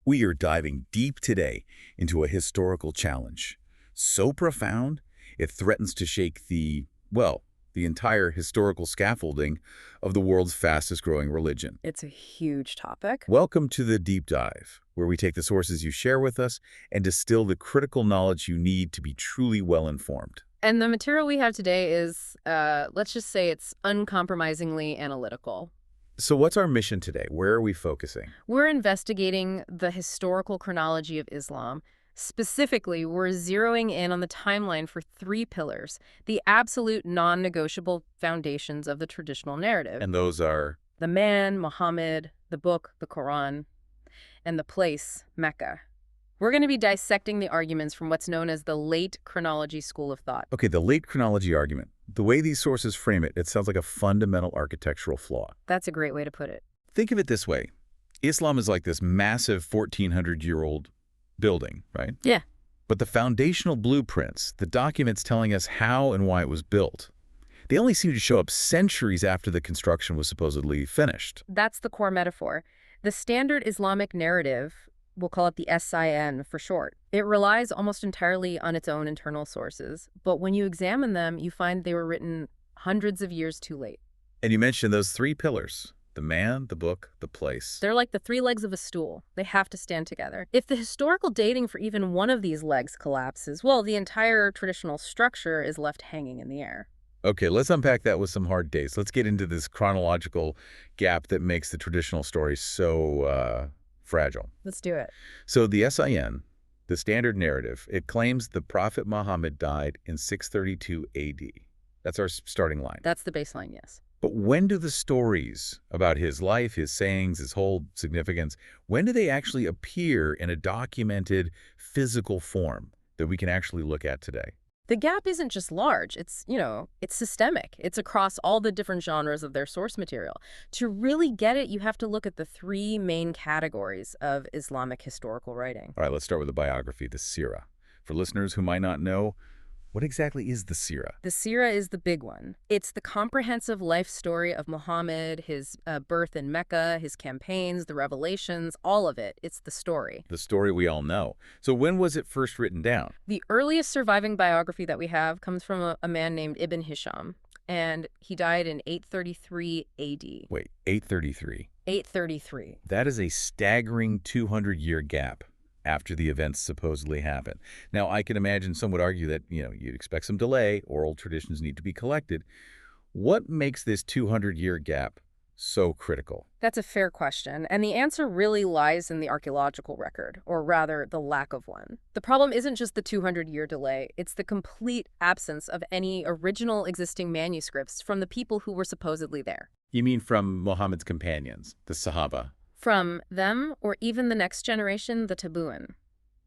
We are diving deep today into a historical challenge. So profound, it threatens to shake the entire historical scaffolding of the world's fastest-growing religion. It's a huge topic. Welcome to the Deep Dive, where we take the sources you share with us and distill the critical knowledge you need to be truly well-informed. And the material we have today is, let's just say it's uncompromisingly analytical. So what's our mission today? Where are we focusing? We're investigating the historical chronology of Islam. Specifically, we're zeroing in on the timeline for three pillars, the absolute non-negotiable foundations of the traditional narrative. And those are? The man, Muhammad, the book, the Quran, and the place, Mecca. We're going to be dissecting the arguments from what's known as the late chronology school of thought. Okay, the late chronology argument. The way these sources frame it, it sounds like a fundamental architectural flaw. That's a great way to put it. Think of it this way. Islam is like this massive 1,400-year-old building, right? Yeah. But the foundational blueprints, the documents telling us how and why it was built, they only seem to show up centuries after the construction was supposedly finished. That's the core metaphor. The Standard Islamic Narrative, we'll call it the SIN for short, it relies almost entirely on its own internal sources. But when you examine them, you find they were written hundreds of years too late. And you mentioned those three pillars. The man, the book, the place. They're like the three legs of a stool. They have to stand together. If the historical dating for even one of these legs collapses, well, the entire traditional structure is left hanging in the air. Okay, let's unpack that with some hard dates. Let's get into this chronological gap that makes the traditional story so fragile. Let's do it. So the SIN, the Standard Narrative, it claims the Prophet Muhammad died in 632 AD. That's our starting line. That's the baseline, yes. But when do the stories about his life, his sayings, his whole significance, when do they actually appear in a documented physical form that we can actually look at today? The gap isn't just large, it's systemic. It's across all the different genres of their source material. To really get it, you have to look at the three main categories of Islamic historical writing. All right, let's start with the biography, the Sira. For listeners who might not know, what exactly is the Sira? The Sira is the big one. It's the comprehensive life story of Muhammad, his birth in Mecca, his campaigns, the revelations, all of it. It's the story. The story we all know. So when was it first written down? The earliest surviving biography that we have comes from a man named Ibn Hisham, and he died in 833 AD. Wait, 833? 833. That is a staggering 200-year gap after the events supposedly happened. Now, I can imagine some would argue that, you'd expect some delay, oral traditions need to be collected. What makes this 200-year gap so critical? That's a fair question, and the answer really lies in the archaeological record, or rather, the lack of one. The problem isn't just the 200-year delay, it's the complete absence of any original existing manuscripts from the people who were supposedly there. You mean from Muhammad's companions, the Sahaba? From them, or even the next generation, the Tabu'in.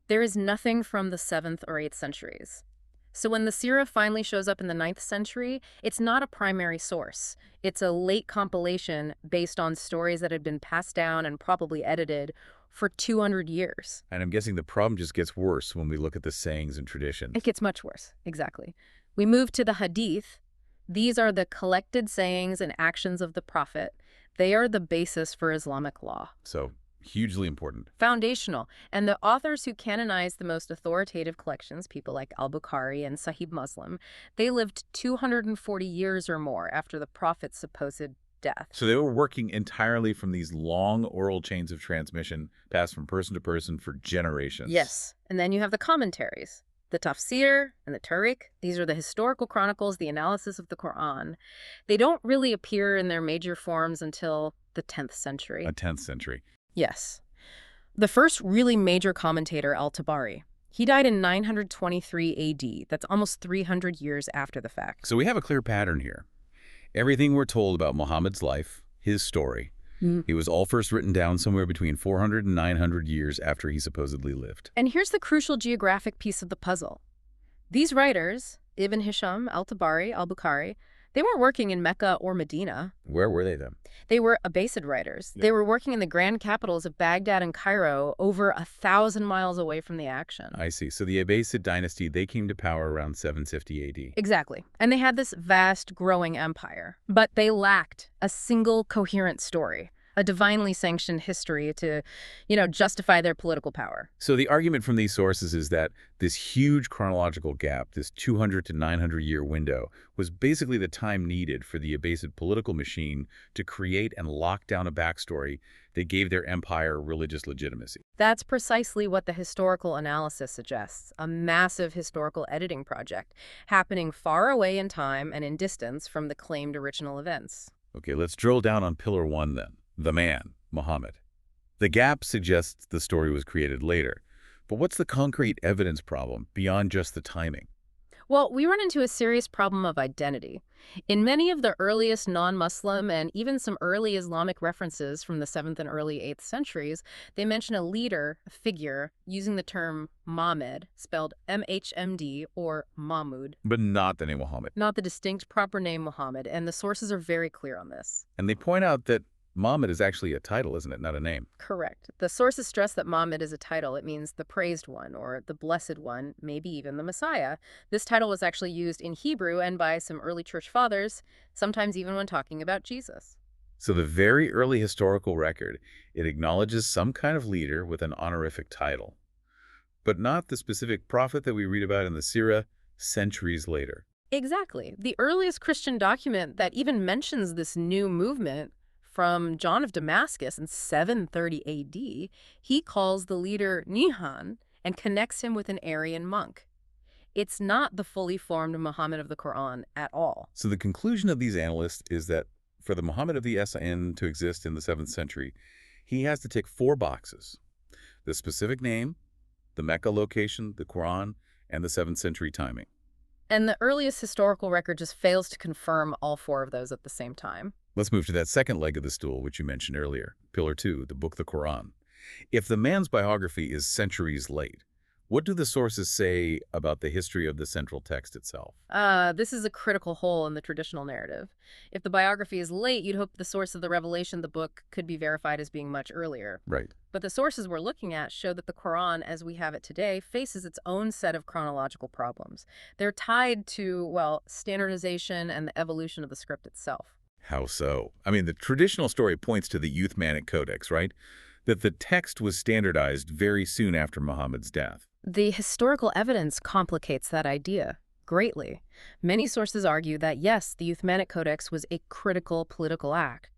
There is nothing from the 7th or 8th centuries. So when the Sira finally shows up in the 9th century, it's not a primary source. It's a late compilation based on stories that had been passed down and probably edited for 200 years. And I'm guessing the problem just gets worse when we look at the sayings and traditions. It gets much worse, exactly. We move to the Hadith. These are the collected sayings and actions of the Prophet. They are the basis for Islamic law. So, hugely important. Foundational. And the authors who canonized the most authoritative collections, people like al-Bukhari and Sahih Muslim, they lived 240 years or more after the Prophet's supposed death. So they were working entirely from these long oral chains of transmission passed from person to person for generations. Yes. And then you have the commentaries. The tafsir and the tariq, these are the historical chronicles, the analysis of the Quran. They don't really appear in their major forms until the 10th century. A 10th century. Yes. The first really major commentator, al-Tabari, he died in 923 AD. That's almost 300 years after the fact. So we have a clear pattern here. Everything we're told about Muhammad's life, his story, he was all first written down somewhere between 400 and 900 years after he supposedly lived. And here's the crucial geographic piece of the puzzle. These writers, Ibn Hisham, al-Tabari, al-Bukhari, they weren't working in Mecca or Medina. Where were they then? They were Abbasid writers. Yeah. They were working in the grand capitals of Baghdad and Cairo, over 1,000 miles away from the action. I see. So the Abbasid dynasty, they came to power around 750 AD. Exactly. And they had this vast, growing empire. But they lacked a single coherent story. a divinely sanctioned history to, justify their political power. So the argument from these sources is that this huge chronological gap, this 200 to 900-year window, was basically the time needed for the Abbasid political machine to create and lock down a backstory that gave their empire religious legitimacy. That's precisely what the historical analysis suggests, a massive historical editing project happening far away in time and in distance from the claimed original events. Okay, let's drill down on Pillar 1 then, the man, Muhammad. The gap suggests the story was created later, but what's the concrete evidence problem beyond just the timing? Well, we run into a serious problem of identity. In many of the earliest non-Muslim and even some early Islamic references from the 7th and early 8th centuries, they mention a leader, a figure, using the term Mahmed, spelled M-H-M-D, or Mahmud. But not the name Muhammad. Not the distinct proper name Muhammad, and the sources are very clear on this. And they point out that Muhammad is actually a title, isn't it, not a name? Correct. The sources stress that Muhammad is a title. It means the praised one, or the blessed one, maybe even the Messiah. This title was actually used in Hebrew and by some early church fathers, sometimes even when talking about Jesus. So the very early historical record, it acknowledges some kind of leader with an honorific title, but not the specific prophet that we read about in the Sira centuries later. Exactly. The earliest Christian document that even mentions this new movement from John of Damascus in 730 AD, he calls the leader Nihan and connects him with an Arian monk. It's not the fully formed Muhammad of the Quran at all. So the conclusion of these analysts is that for the Muhammad of the SIN to exist in the 7th century, he has to tick 4 boxes: the specific name, the Mecca location, the Quran, and the 7th century timing. And the earliest historical record just fails to confirm all 4 of those at the same time. Let's move to that second leg of the stool, which you mentioned earlier, Pillar 2, the book, the Quran. If the man's biography is centuries late, what do the sources say about the history of the central text itself? This is a critical hole in the traditional narrative. If the biography is late, you'd hope the source of the revelation, the book, could be verified as being much earlier. Right. But the sources we're looking at show that the Quran, as we have it today, faces its own set of chronological problems. They're tied to, well, standardization and the evolution of the script itself. How so? I mean, the traditional story points to the Uthmanic Codex, right? That the text was standardized very soon after Muhammad's death. The historical evidence complicates that idea greatly. Many sources argue that, yes, the Uthmanic Codex was a critical political act.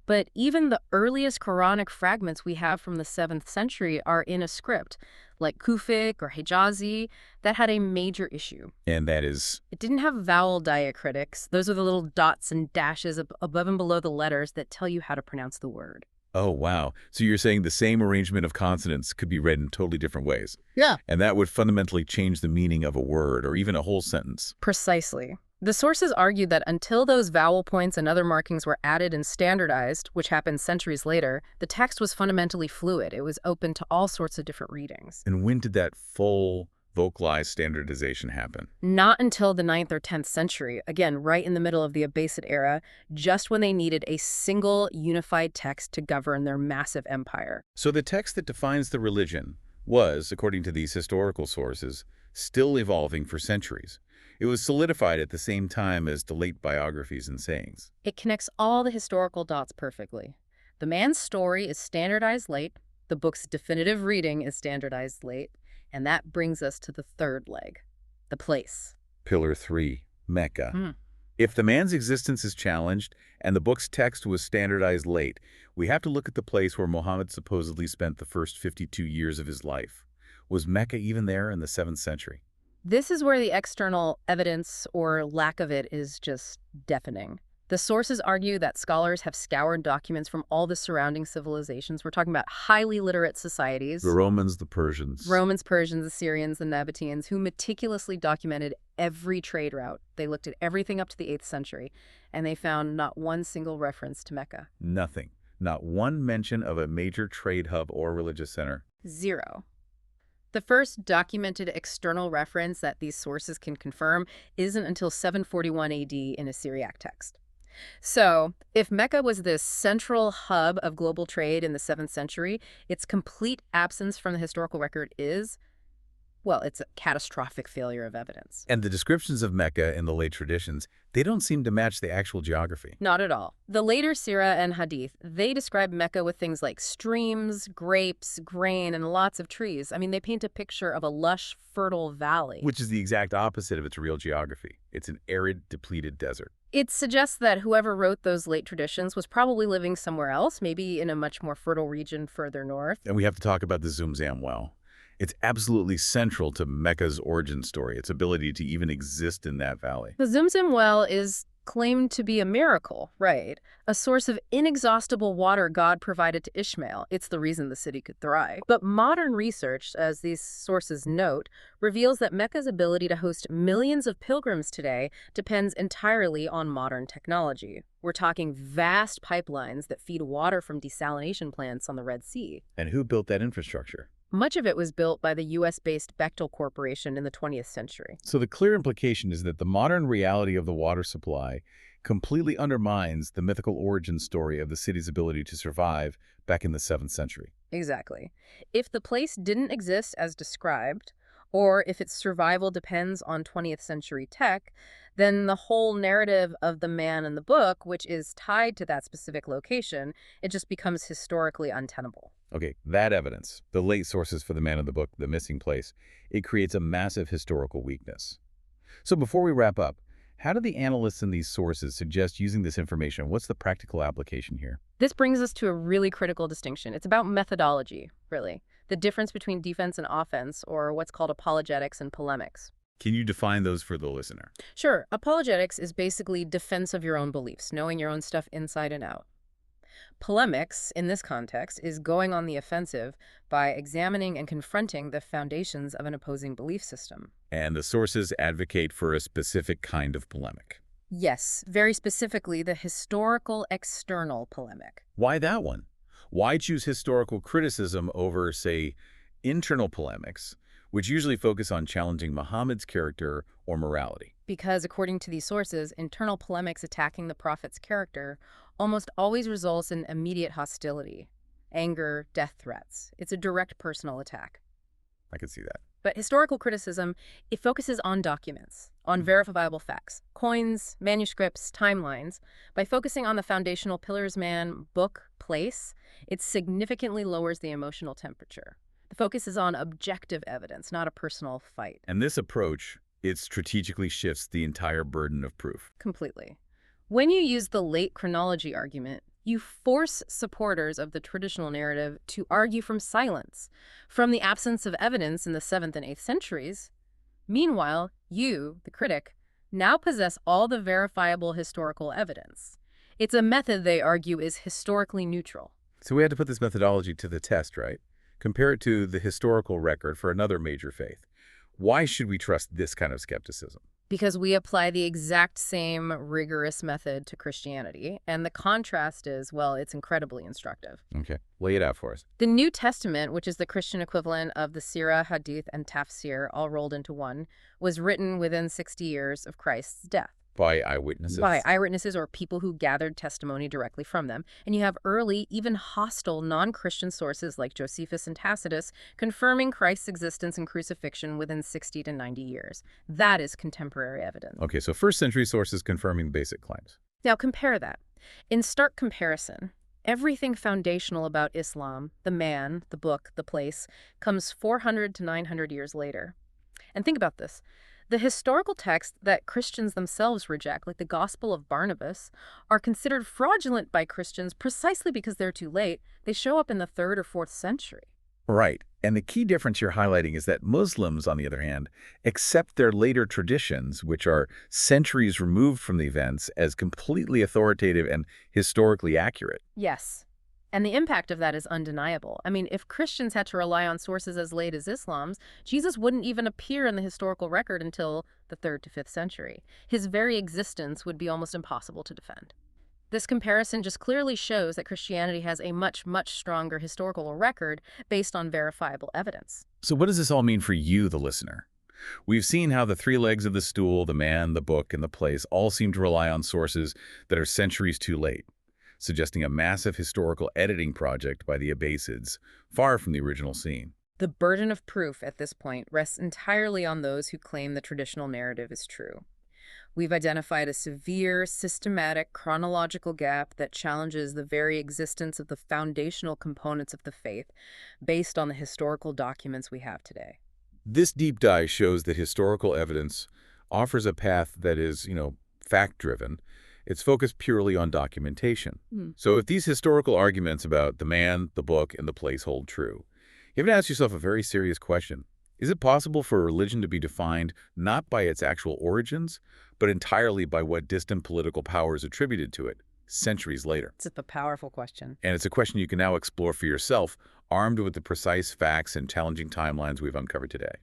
But even the earliest Quranic fragments we have from the 7th century are in a script, like Kufic or Hijazi, that had a major issue. And that is? It didn't have vowel diacritics. Those are the little dots and dashes above and below the letters that tell you how to pronounce the word. Oh, wow. So you're saying the same arrangement of consonants could be read in totally different ways. Yeah. And that would fundamentally change the meaning of a word or even a whole sentence. Precisely. The sources argue that until those vowel points and other markings were added and standardized, which happened centuries later, the text was fundamentally fluid. It was open to all sorts of different readings. And when did that full vocalized standardization happen? Not until the 9th or 10th century, again, right in the middle of the Abbasid era, just when they needed a single unified text to govern their massive empire. So the text that defines the religion was, according to these historical sources, still evolving for centuries. It was solidified at the same time as the late biographies and sayings. It connects all the historical dots perfectly. The man's story is standardized late, the book's definitive reading is standardized late, and that brings us to the third leg, the place. Pillar 3, Mecca. If the man's existence is challenged and the book's text was standardized late, we have to look at the place where Muhammad supposedly spent the first 52 years of his life. Was Mecca even there in the 7th century? This is where the external evidence, or lack of it, is just deafening. The sources argue that scholars have scoured documents from all the surrounding civilizations. We're talking about highly literate societies. The Romans, the Persians. Romans, Persians, Assyrians, the Nabateans, who meticulously documented every trade route. They looked at everything up to the 8th century, and they found not one single reference to Mecca. Nothing. Not one mention of a major trade hub or religious center. 0. The first documented external reference that these sources can confirm isn't until 741 AD in a Syriac text. So, if Mecca was this central hub of global trade in the 7th century, its complete absence from the historical record is Well, it's a catastrophic failure of evidence. And the descriptions of Mecca in the late traditions, they don't seem to match the actual geography. Not at all. The later Sira and Hadith, they describe Mecca with things like streams, grapes, grain, and lots of trees. I mean, they paint a picture of a lush, fertile valley. Which is the exact opposite of its real geography. It's an arid, depleted desert. It suggests that whoever wrote those late traditions was probably living somewhere else, maybe in a much more fertile region further north. And we have to talk about the Zumzam well. It's absolutely central to Mecca's origin story, its ability to even exist in that valley. The Zumzam well is claimed to be a miracle, right? A source of inexhaustible water God provided to Ishmael. It's the reason the city could thrive. But modern research, as these sources note, reveals that Mecca's ability to host millions of pilgrims today depends entirely on modern technology. We're talking vast pipelines that feed water from desalination plants on the Red Sea. And who built that infrastructure? Much of it was built by the U.S.-based Bechtel Corporation in the 20th century. So the clear implication is that the modern reality of the water supply completely undermines the mythical origin story of the city's ability to survive back in the 7th century. Exactly. If the place didn't exist as described, or if its survival depends on 20th century tech, then the whole narrative of the man in the book, which is tied to that specific location, it just becomes historically untenable. Okay, that evidence, the late sources for the man in the book, the missing place, it creates a massive historical weakness. So before we wrap up, how do the analysts in these sources suggest using this information? What's the practical application here? This brings us to a really critical distinction. It's about methodology, really. The difference between defense and offense, or what's called apologetics and polemics. Can you define those for the listener? Sure. Apologetics is basically defense of your own beliefs, knowing your own stuff inside and out. Polemics, in this context, is going on the offensive by examining and confronting the foundations of an opposing belief system. And the sources advocate for a specific kind of polemic. Yes, very specifically, the historical external polemic. Why that one? Why choose historical criticism over, say, internal polemics, which usually focus on challenging Muhammad's character or morality? Because, according to these sources, internal polemics attacking the prophet's character almost always results in immediate hostility, anger, death threats. It's a direct personal attack. I could see that. But historical criticism, it focuses on documents, on verifiable facts, coins, manuscripts, timelines. By focusing on the foundational pillars, man, book, place, it significantly lowers the emotional temperature. The focus is on objective evidence, not a personal fight. And this approach, it strategically shifts the entire burden of proof. Completely. When you use the late chronology argument, you force supporters of the traditional narrative to argue from silence, from the absence of evidence in the 7th and 8th centuries. Meanwhile, you, the critic, now possess all the verifiable historical evidence. It's a method they argue is historically neutral. So we had to put this methodology to the test, right? Compare it to the historical record for another major faith. Why should we trust this kind of skepticism? Because we apply the exact same rigorous method to Christianity, and the contrast is, well, it's incredibly instructive. Okay, lay it out for us. The New Testament, which is the Christian equivalent of the Sira, Hadith, and Tafsir, all rolled into one, was written within 60 years of Christ's death. By eyewitnesses? By eyewitnesses or people who gathered testimony directly from them. And you have early, even hostile, non-Christian sources like Josephus and Tacitus confirming Christ's existence and crucifixion within 60 to 90 years. That is contemporary evidence. Okay, so first-century sources confirming basic claims. Now compare that. In stark comparison, everything foundational about Islam, the man, the book, the place, comes 400 to 900 years later. And think about this. The historical texts that Christians themselves reject, like the Gospel of Barnabas, are considered fraudulent by Christians precisely because they're too late. They show up in the 3rd or 4th century. Right. And the key difference you're highlighting is that Muslims, on the other hand, accept their later traditions, which are centuries removed from the events, as completely authoritative and historically accurate. Yes. And the impact of that is undeniable. I mean, if Christians had to rely on sources as late as Islam's, Jesus wouldn't even appear in the historical record until the 3rd to 5th century. His very existence would be almost impossible to defend. This comparison just clearly shows that Christianity has a much, much stronger historical record based on verifiable evidence. So what does this all mean for you, the listener? We've seen how the three legs of the stool, the man, the book, and the place, all seem to rely on sources that are centuries too late, suggesting a massive historical editing project by the Abbasids, far from the original scene. The burden of proof at this point rests entirely on those who claim the traditional narrative is true. We've identified a severe, systematic, chronological gap that challenges the very existence of the foundational components of the faith based on the historical documents we have today. This deep dive shows that historical evidence offers a path that is, fact-driven. It's focused purely on documentation. So if these historical arguments about the man, the book, and the place hold true, you have to ask yourself a very serious question. Is it possible for a religion to be defined not by its actual origins, but entirely by what distant political power is attributed to it, centuries later? It's a powerful question. And it's a question you can now explore for yourself, armed with the precise facts and challenging timelines we've uncovered today.